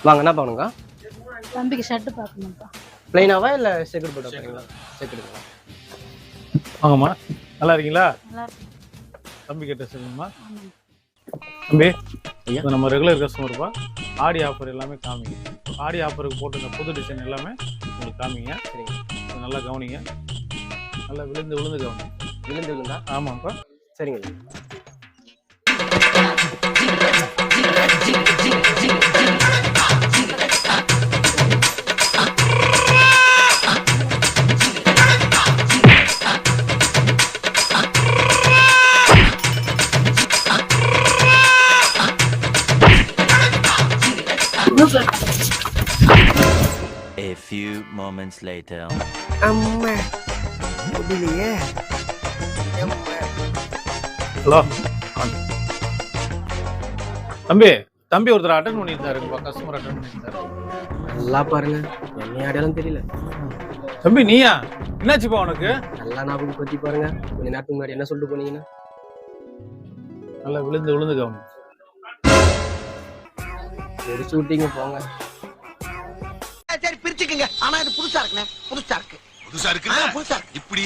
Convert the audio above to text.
வாங்க, என்ன பண்ணுங்க? தம்பிக்கு ஷர்ட் பார்க்கணும்ப்பா. பிளைனாவா இல்லை செக்குடு போட்டு வைக்கிறீங்களா? செக்குடுங்களா? வாங்கம்மா, நல்லா இருக்கீங்களா? நல்லா இருக்கு. தம்பி கிட்ட சொல்லுங்கம்மா. ஆமாம். தம்பி, ஐயா. இப்போ நம்ம ரெகுலர் கஸ்டமர்ப்பா. ஆடி ஆஃபர் எல்லாமே காமிங்க. ஆடி ஆஃபருக்கு போட்டுருந்த புது டிசைன் எல்லாமே உங்களுக்கு காமிங்க. சரிங்க. இதை நல்லா கவனிங்க. நல்லா விழுந்து விழுந்து கவனிங்க. விழுந்து விழுந்தா? ஆமாப்பா. சரிங்க. A few moments later. அம்மா முடியலையே. ஹலோ தம்பி, தம்பி ஒருத்தர் அட்டன் பண்ணியிருந்தாருப்பா. கஸ்டமர் அட்டன் பண்ணியிருந்தாரு. நல்லா பாருங்க, என்ன அடையாளம் தெரியல. தம்பி நீயா? என்னாச்சுப்பா உனக்கு? நல்லா ஞாபகம் பத்தி பாருங்க. கொஞ்ச நேரத்துக்கு முன்னாடி என்ன சொல்லிட்டு போனீங்கன்னா? நல்லா விழுந்து விழுந்து கவனி. ஒரு ஷூட்டிங்க போங்க. சரி பிரிச்சுக்குங்க. ஆனா இது புதுசா இருக்குண்ணே. புதுசா இருக்கு. புதுசா இருக்கு இப்படி